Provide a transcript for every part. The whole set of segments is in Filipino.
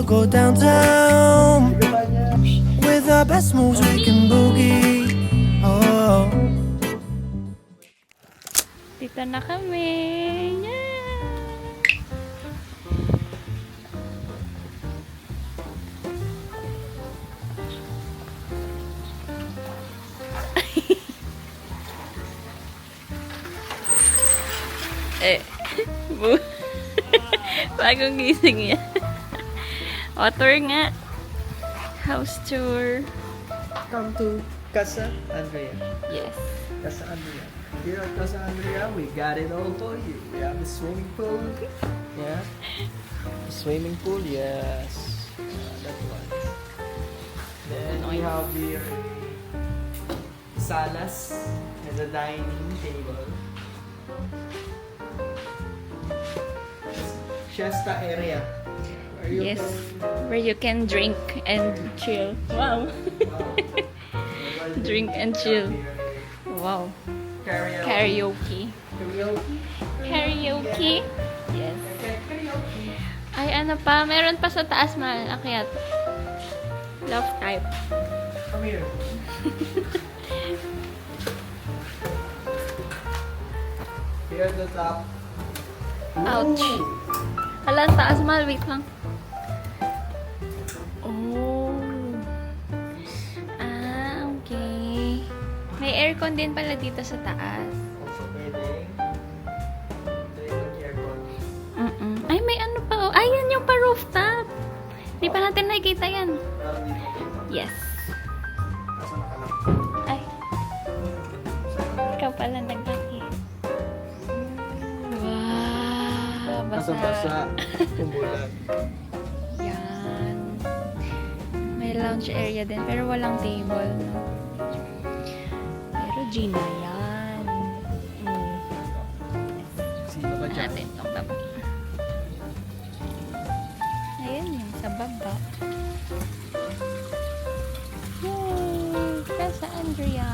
we'll go downtown. With our best moves we can boogie. Oh. Dito na kami. Yeah! Bagong gising yan. O, tour nga. House tour. Come to Casa Andrea. Yes. Casa Andrea. Here at Casa Andrea, we got it all for you. We have a swimming pool. Yeah. A swimming pool, yes. That one. Then we have here salas and a dining table. Siesta area. Where you Yes. can- Where you can drink and chill. Wow. Wow. Drink and chill. Wow. Karaoke. Karaoke. Karaoke. Karaoke. Yes. Karaoke. Ay, ano pa? Meron pa sa taas, mahal. Akyat. Love type. Come here. Here at the top. Ouch. Hala, ang taas, mahal. Wait lang. Oh. Ah, okay. May aircon din pala dito sa taas. Also pwedeng aircon. Ay, may ano pa. Oh. Ay, yan yung pa-rooftop. Hindi pa natin nakikita yan. Yes. Kaso nakalak. Ay. Ikaw pala naglaki. Wow. Basa-basa. Umulan. Yan. May lounge area din, pero walang table. No? Pero Gina yan. Sino ba dyan? Natin itong tabi. Ayan yung sa baba. Yay! Casa Andrea.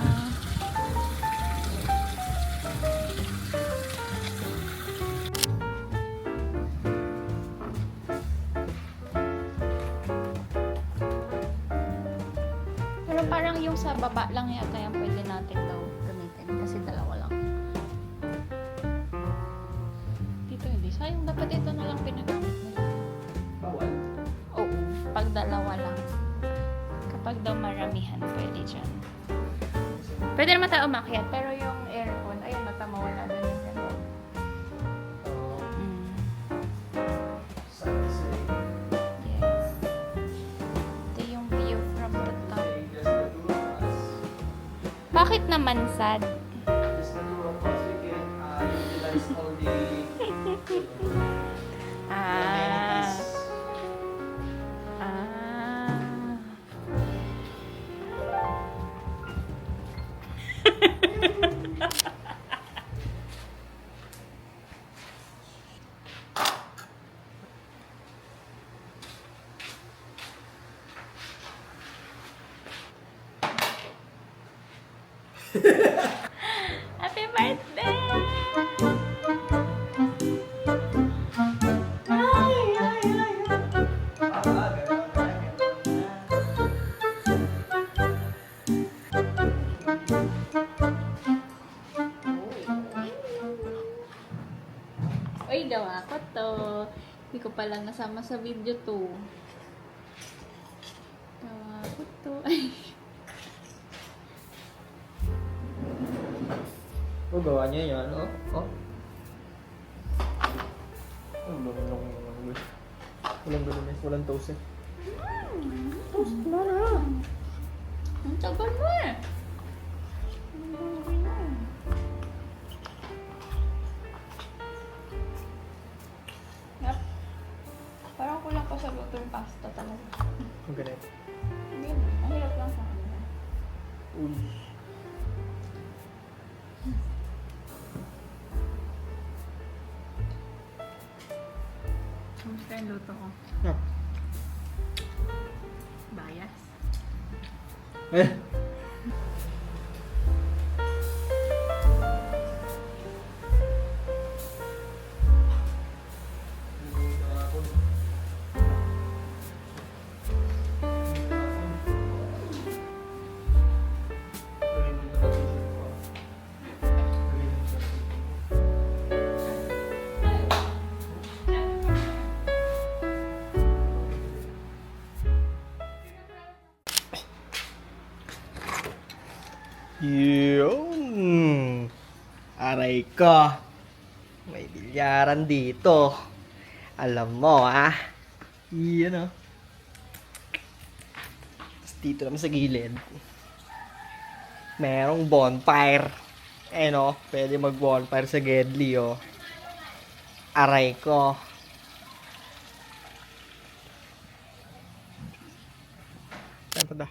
Pero parang yung sa baba lang yata yung pwede natin daw gamitin kasi dalawa lang. Dito hindi. Sayang dapat ito na lang pinagamit nila. Bawal. Oo, pag dalawa lang. Kapag daw maramihan, pwede dyan. Pwede naman tayo umakyat, pero yung aircon, ayun, matamawala doon yung remote. Mm. Sunset. Yes. Ito yung view from the top. Okay, just the two of us. Bakit naman sad? Just the two of us. We can utilize all the Ah. amenities. Ah. Happy birthday! Uy, gawa ko to. Hindi ko pala nasama sa video to. Gawa ko to. Ay. Oh, gawa niya yan. Oh. Oh. Walang toast eh. Toast mo na. Ang tagal mo eh. Yep. Parang kulang pa sa luto yung pasta talaga. Ang ganit. Hindi na. Mahirap lang sa kanila. Uy. Kamusta yung luto ko? Ah. Bias. Eh. Yun. Aray ko. May bilyaran dito. Alam mo, ah. Yan, oh. Tapos dito naman sa gilid. Merong bonfire. Eh, no? Pwede mag-bonfire sa Gedli, oh. Aray ko. Saan pa da?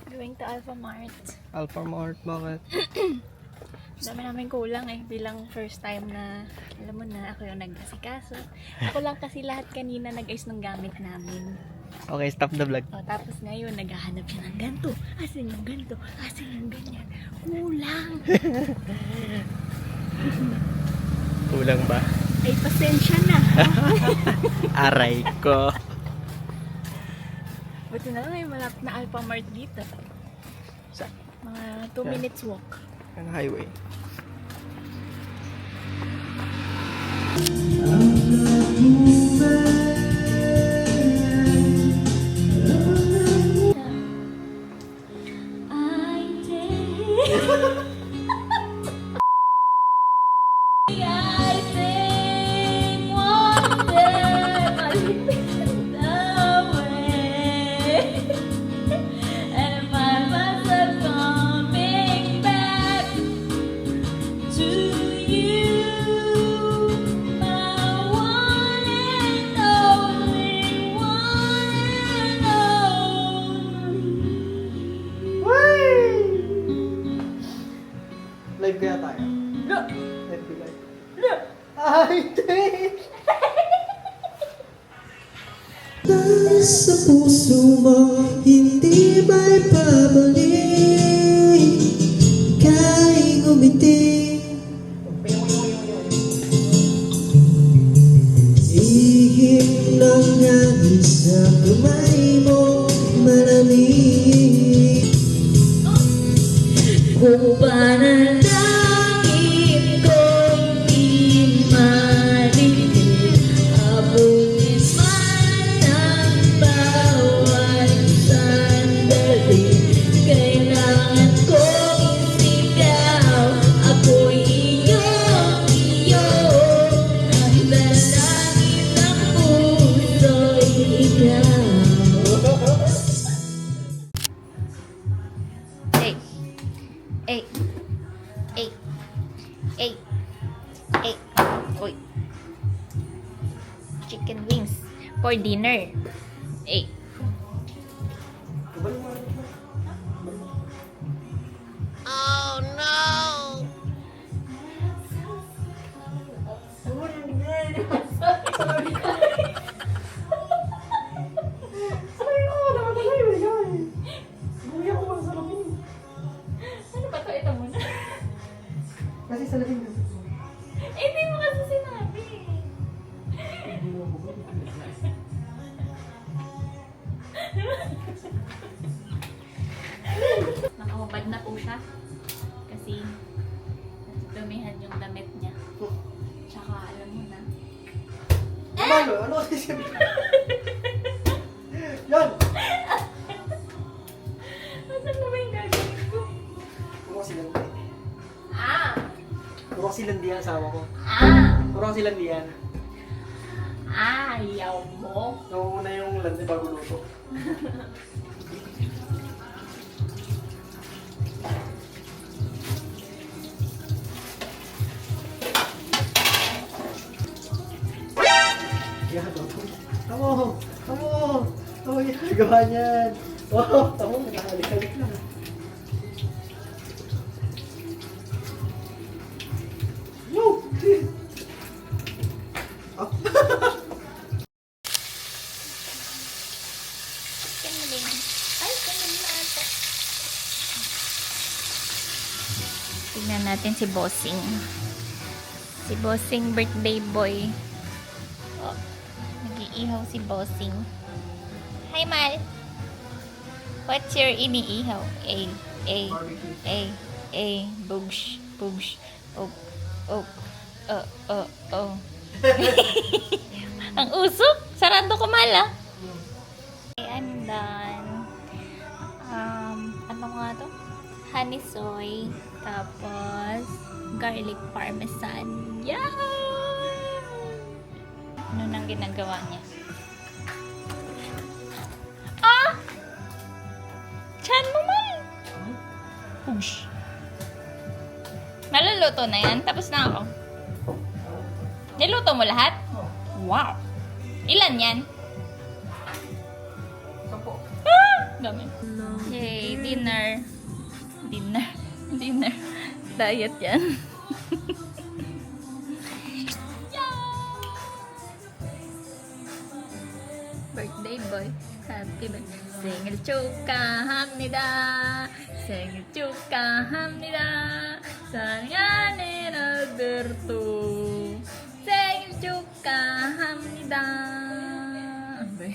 Going to Alpha Mart. Alpha Mart, bakit? Dami namin kulang eh. Bilang first time na, alam mo na, ako yung nag-asikaso. Ako lang kasi lahat kanina nag-ayos ng gamit namin. Okay, stop the vlog. O, tapos ngayon, naghahanap siya ng ganito. Asan yung ganito? Asan yung ganyan? Kulang! Kulang ba? Ay, pasensya na. Aray ko. Buti na lang may malapit na Alpha Mart dito. Sa Mga 2 minutes walk. ang highway. Live kaya tayo? Live ko live. Ay, hindi! Sa puso mo, hindi ba'y pabalik? Ika'y ngumiti. Ihip ng hangin sa kamay mo, malamig. Kung panalangin ko'y di marinig, abutin man ang bawat sandali. Kailangan kong isigaw, ako'y iyo. Ang dalangin ng puso'y ikaw. Hey. Hey. Hey. Hey. Hey. Uy. Chicken wings for dinner. Hey. Oh no! Ano ba to? Ito muna. Kasi sa labing gusto ko. Eh, hindi mo kasi sinabi. Nakahubad na po siya. Kasi dumihan yung damit niya. Tsaka alam mo na. Malo, ano kasi sabi? Yan! Nasaan na ba yung gagawin ko? Kurang silandi. Ah! Kurang silandi ang asawa ko. Ah! Kurang silandi yan. Ayaw mo? Nauuna yung landi bago luto. Yan, tamo! Tamo! Tamo yung ginagawa niyan! Oh, tamo, nakahalik-halik lang. Yo! Ah, Kanaling. Ay, kanaling na ata. Tignan natin si Bossing. Si Bossing birthday boy. Oh, nag-iihaw si Bossing. Hi, Mal. What's your iniihaw? Bugsh, bugsh. Oh, oh, oh. Ang usok. Sarado ko, Mal, ah. Okay, I'm done. Ano nga to? honey soy, tapos garlic parmesan. Yan! Ano nang ginagawa niya? Ah! Chan mo man! Push! Naluluto na yan. Tapos na ako. Niluto mo lahat? Wow! Ilan yan? 10. Ah! Dami. Yay! Dinner. Dinner. Diet yan. Birthday boy. Happy birthday. 생일 축하합니다. 생일 축하합니다. 사랑하는 알베르토. 생일 축하합니다. 안 돼.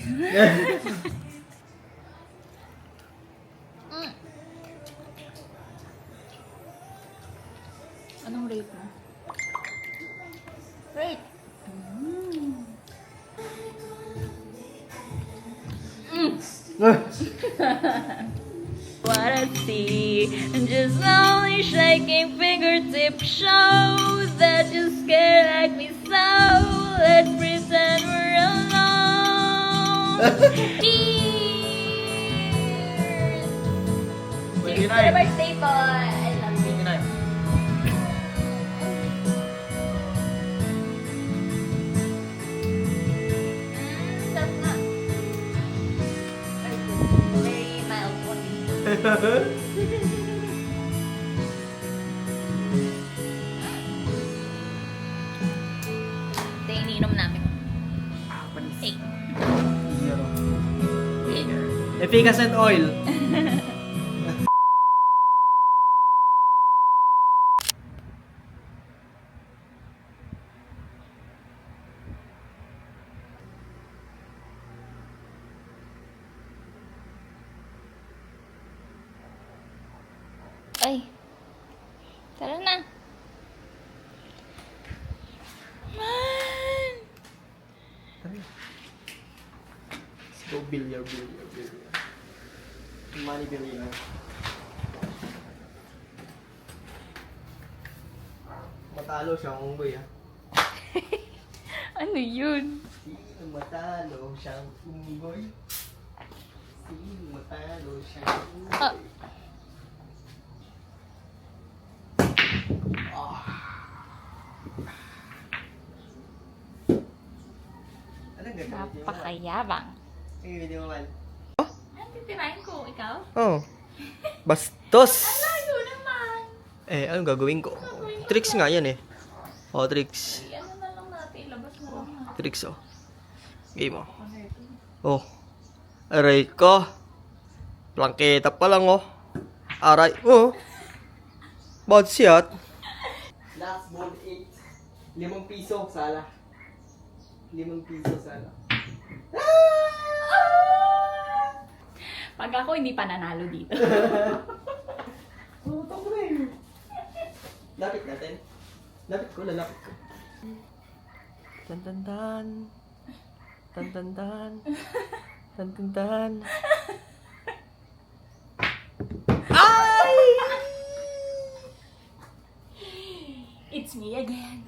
Anong rate mo? Rate! What I see, just only shaking fingertips show that you scared like me so. Let's pretend we're alone. Cheers! Cheers to the birthday boy! I love you. Sarap nga. Very mild only. Ito yung iniinom namin. Hey. Efficacent oil. Ay. Tara na. Man! Let's go billiard. Money billiard. Matalo siyang unggoy ah. Ano yun? Sino matalo siyang unggoy? Sino matalo siyang unggoy? Ah. Anong gagawin mo? Napakayabang. Ang gagawin mo man? Ano titirahin ko? Ikaw? Oh. Bastos! Layo naman. Eh, anong gagawin ko? Tricks nga yan eh. Oh, tricks. Ano na lang natin. Labas mo lang. Tricks oh. Game oh. Oh. Aray ko. Plangketa pa lang oh. Aray. Oh. Bad shot. Last ball 8. 5 piso sala. 5 piso sala. Pag ako hindi pa nanalo dito. Oh, tako na eh. Lapit natin. Lapit ko, lalapit ko. Tantandan. Tantandan. Tantandan. Ay! It's me again.